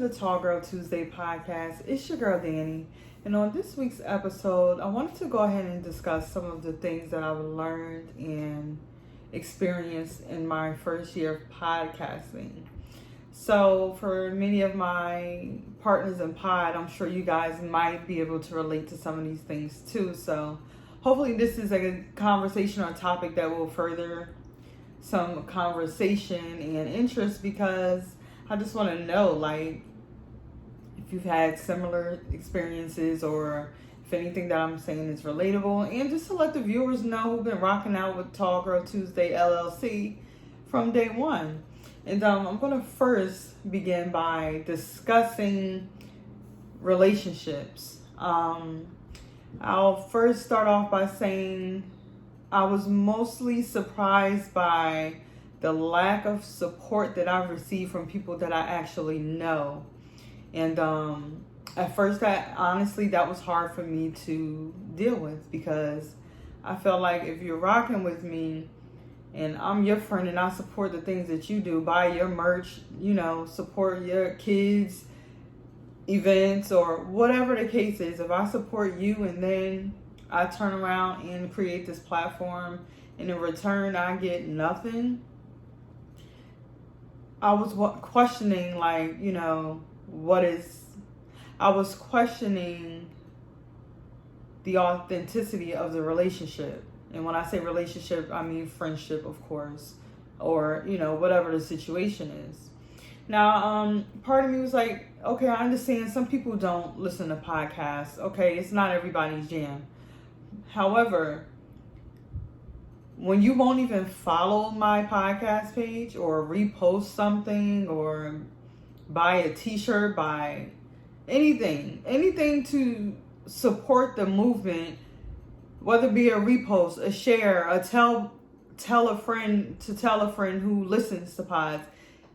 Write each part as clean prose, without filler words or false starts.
the Tall Girl Tuesday podcast. It's your girl Danie. And on this week's episode, I wanted to go ahead and discuss some of the things that I've learned and experienced in my first year of podcasting. So for many of my partners in pod, I'm sure you guys might be able to relate to some of these things too. So hopefully this is a conversation or topic that will further some conversation and interest, because I just want to know, like, if you've had similar experiences or if anything that I'm saying is relatable, and just to let the viewers know who've been rocking out with Tall Girl Tuesday LLC from day one. And I'm going to first begin by discussing relationships. I'll first start off by saying I was mostly surprised by the lack of support that I've received from people that I actually know. And at first, that was hard for me to deal with, because I felt like if you're rocking with me and I'm your friend and I support the things that you do, buy your merch, support your kids' events or whatever the case is, if I support you and then I turn around and create this platform and in return I get nothing, I was questioning, I was questioning the authenticity of the relationship. And when I say relationship, I mean friendship, of course, or, whatever the situation is. Now, part of me was like, okay, I understand some people don't listen to podcasts. Okay, it's not everybody's jam. However, when you won't even follow my podcast page or repost something or buy a t-shirt, buy anything to support the movement, whether it be a repost, a share, a tell a friend who listens to pods,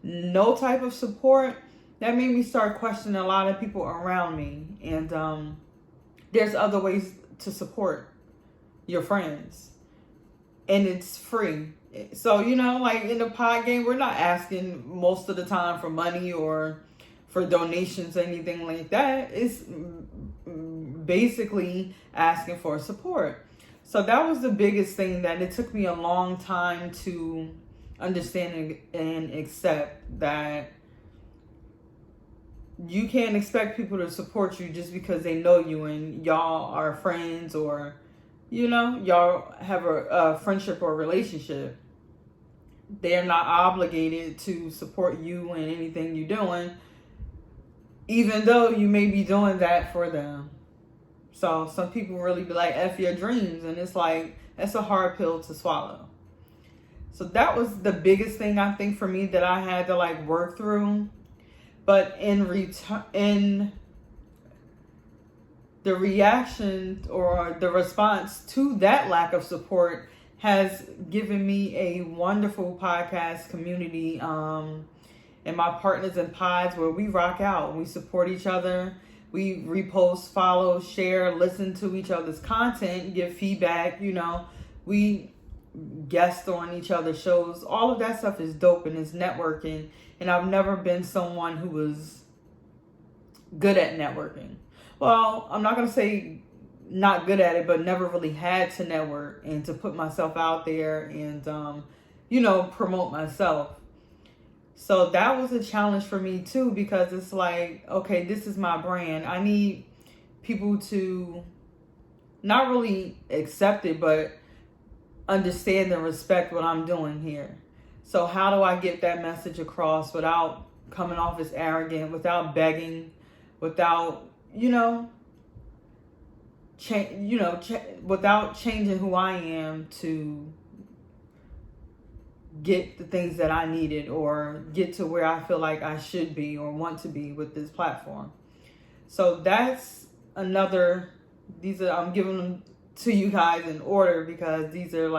no type of support, that made me start questioning a lot of people around me. And there's other ways to support your friends, and it's free. So, like in the pod game, we're not asking most of the time for money or for donations or anything like that. It's basically asking for support. So that was the biggest thing that it took me a long time to understand and accept, that you can't expect people to support you just because they know you and y'all are friends, or y'all have a friendship or relationship. They're not obligated to support you in anything you're doing, even though you may be doing that for them. So some people really be like, F your dreams, and it's like, that's a hard pill to swallow. So that was the biggest thing, I think, for me, that I had to work through. But in the reaction or the response to that lack of support has given me a wonderful podcast community, and my partners in pods, where we rock out, we support each other, we repost, follow, share, listen to each other's content, give feedback, we guest on each other's shows. All of that stuff is dope and is networking. And I've never been someone who was good at networking. Well, I'm not going to say not good at it, but never really had to network and to put myself out there and, promote myself. So that was a challenge for me too, because it's like, okay, this is my brand. I need people to not really accept it, but understand and respect what I'm doing here. So how do I get that message across without coming off as arrogant, without begging, without, without changing who I am to get the things that I needed or get to where I feel like I should be or want to be with this platform. So that's I'm giving them to you guys in order, because these are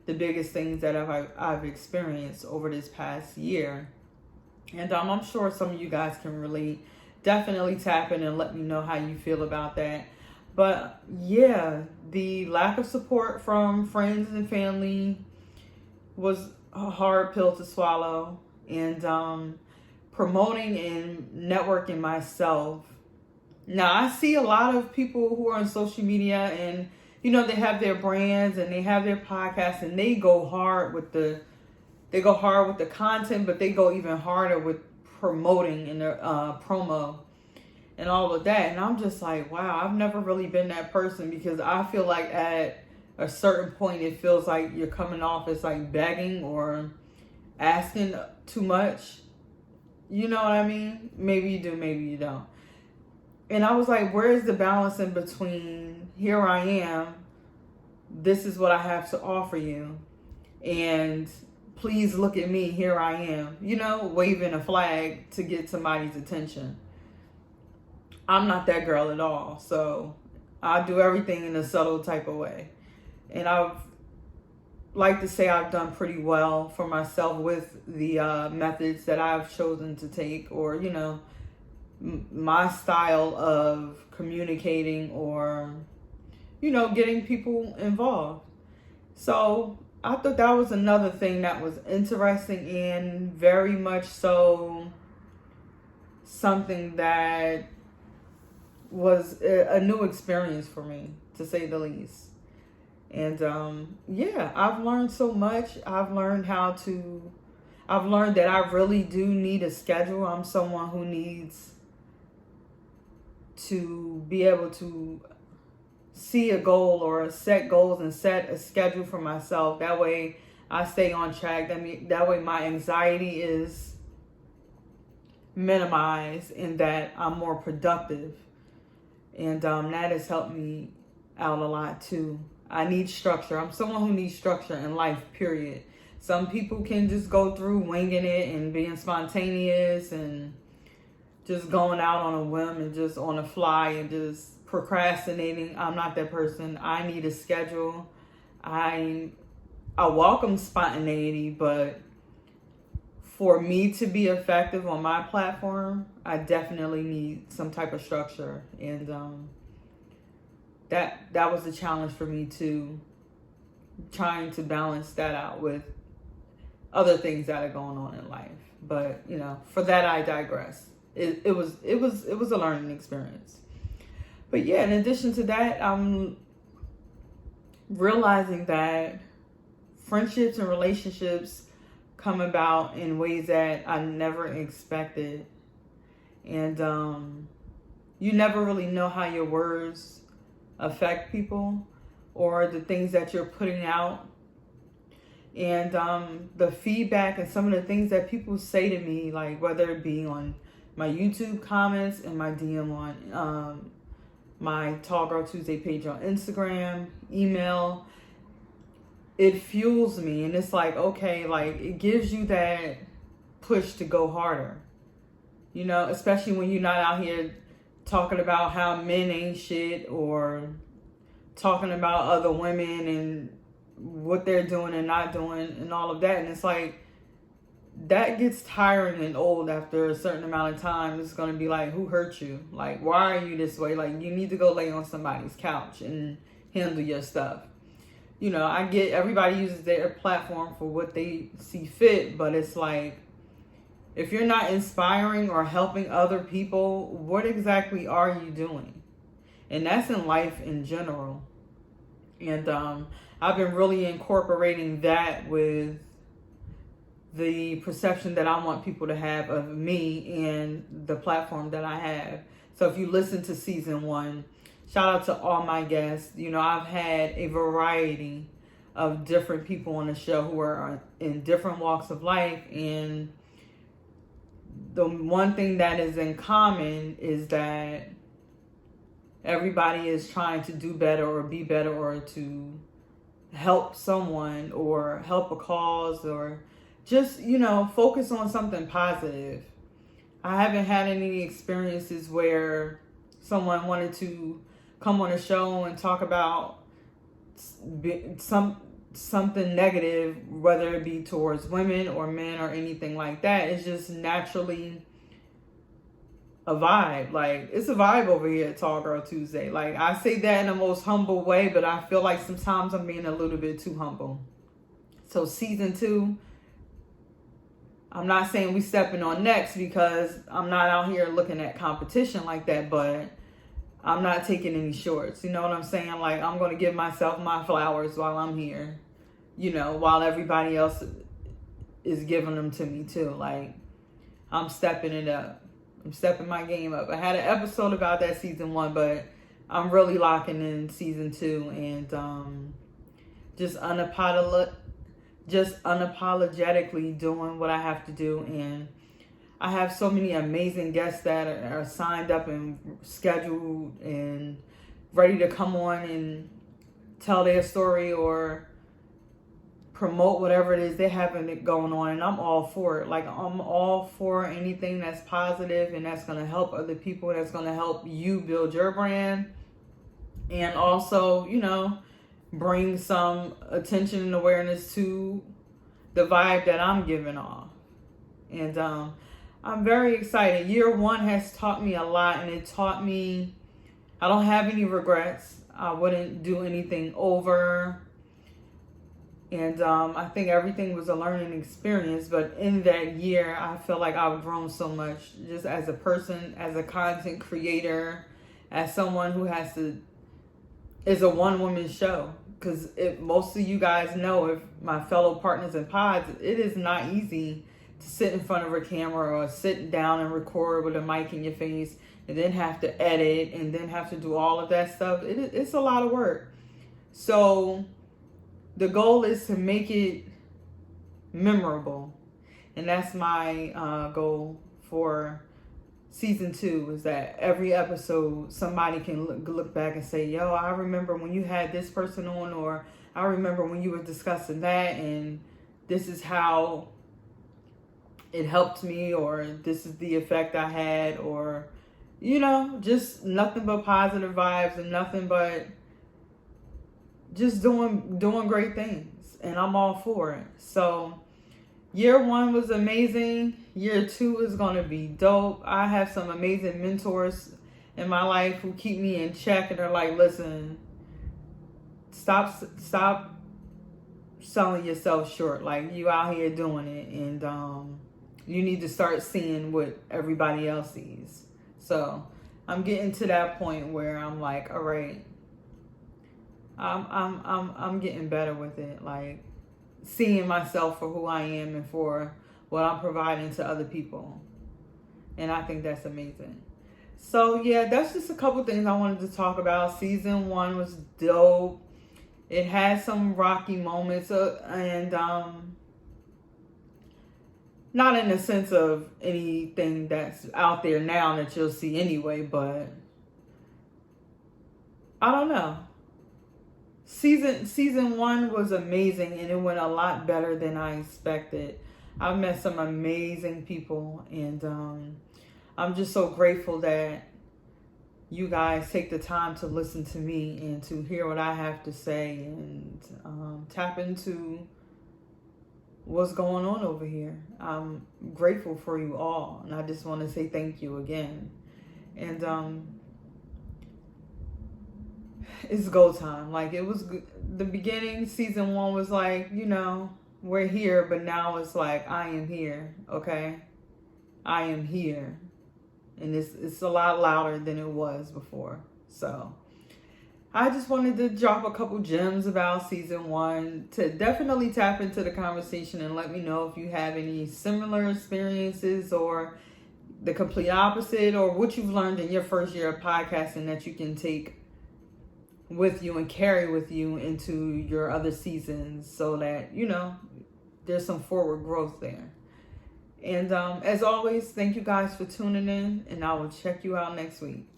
the biggest things that I've experienced over this past year. And I'm sure some of you guys can relate. Definitely tap in and let me know how you feel about that. But yeah, the lack of support from friends and family was a hard pill to swallow. And promoting and networking myself. Now, I see a lot of people who are on social media and, they have their brands and they have their podcasts and they go hard with the content, but they go even harder with promoting and their promo and all of that. And I'm just like, wow, I've never really been that person, because I feel like at a certain point, it feels like you're coming off as like begging or asking too much. You know what I mean? Maybe you do, maybe you don't. And I was like, where is the balance in between, here I am, this is what I have to offer you, and please look at me, here I am, waving a flag to get somebody's attention. I'm not that girl at all. So I do everything in a subtle type of way. And I've like to say I've done pretty well for myself with the methods that I've chosen to take, or, my style of communicating, or, getting people involved. So I thought that was another thing that was interesting, and very much so something that was a new experience for me, to say the least. And I've learned so much. I've learned that I really do need a schedule. I'm someone who needs to be able to see a goal or set goals and set a schedule for myself. That way I stay on track. That way my anxiety is minimized, and that I'm more productive. And that has helped me out a lot too. I need structure. I'm someone who needs structure in life, period. Some people can just go through winging it and being spontaneous and just going out on a whim and just on a fly and just procrastinating. I'm not that person. I need a schedule. I welcome spontaneity, but for me to be effective on my platform, I definitely need some type of structure. And that was a challenge for me too, trying to balance that out with other things that are going on in life. But for that, I digress. It was a learning experience. But yeah, in addition to that, I'm realizing that friendships and relationships come about in ways that I never expected. And you never really know how your words affect people, or the things that you're putting out. And the feedback and some of the things that people say to me, like whether it be on my YouTube comments and my DM on my Tall Girl Tuesday page on Instagram, email, it fuels me. And it's like, okay, like it gives you that push to go harder, especially when you're not out here talking about how men ain't shit, or talking about other women and what they're doing and not doing and all of that. And it's like, that gets tiring and old after a certain amount of time. It's going to be like, who hurt you? Like, why are you this way? Like, you need to go lay on somebody's couch and handle your stuff. I get everybody uses their platform for what they see fit, but it's like, if you're not inspiring or helping other people, what exactly are you doing? And that's in life in general. And I've been really incorporating that with the perception that I want people to have of me and the platform that I have. So if you listen to season 1, shout out to all my guests. I've had a variety of different people on the show who are in different walks of life, and the one thing that is in common is that everybody is trying to do better or be better, or to help someone or help a cause, or just, focus on something positive. I haven't had any experiences where someone wanted to come on a show and talk about something negative, whether it be towards women or men or anything like that. It's just naturally a vibe. Like, it's a vibe over here at Tall Girl Tuesday. Like, I say that in the most humble way, but I feel like sometimes I'm being a little bit too humble. So season 2, I'm not saying we stepping on necks because I'm not out here looking at competition like that, but I'm not taking any shorts. You know what I'm saying? Like, I'm going to give myself my flowers while I'm here, you know, while everybody else is giving them to me too. Like, I'm stepping it up. I'm stepping my game up. I had an episode about that season 1, but I'm really locking in season 2 and just unapologetically doing what I have to do. And I have so many amazing guests that are signed up and scheduled and ready to come on and tell their story or promote whatever it is they're having it going on. And I'm all for it. Like, I'm all for anything that's positive and that's going to help other people, that's going to help you build your brand, and also, you know, bring some attention and awareness to the vibe that I'm giving off. And I'm very excited. Year 1 has taught me a lot, and it taught me I don't have any regrets. I wouldn't do anything over. And I think everything was a learning experience. But in that year, I feel like I've grown so much just as a person, as a content creator, as someone who is a one-woman show. Because most of you guys know, if my fellow partners in pods, it is not easy to sit in front of a camera or sit down and record with a mic in your face and then have to edit and then have to do all of that stuff. It's a lot of work. So the goal is to make it memorable. And that's my goal for season 2, is that every episode somebody can look back and say, yo, I remember when you had this person on, or I remember when you were discussing that, and this is how it helped me, or this is the effect I had, or, you know, just nothing but positive vibes and nothing but just doing great things. And I'm all for it. So year 1 was amazing. Year 2 is going to be dope. I have some amazing mentors in my life who keep me in check and are like, listen, stop selling yourself short. Like, you out here doing it, and you need to start seeing what everybody else sees. So I'm getting to that point where I'm like, all right, I'm getting better with it. Like, seeing myself for who I am and for what I'm providing to other people. And I think that's amazing. So yeah, that's just a couple things I wanted to talk about. Season 1 was dope. It had some rocky moments, and not in the sense of anything that's out there now that you'll see anyway, but I don't know. Season 1 was amazing, and it went a lot better than I expected. I've met some amazing people, and I'm just so grateful that you guys take the time to listen to me and to hear what I have to say, and tap into what's going on over here. I'm grateful for you all, and I just want to say thank you again. And it's go time. Like, it was the beginning. Season 1 was like, you know, we're here, but now it's like, I am here. Okay, I am here, and it's a lot louder than it was before. So I just wanted to drop a couple gems about season 1 to definitely tap into the conversation and let me know if you have any similar experiences or the complete opposite, or what you've learned in your first year of podcasting that you can take with you and carry with you into your other seasons, so that, you know, there's some forward growth there. And as always, thank you guys for tuning in, and I will check you out next week.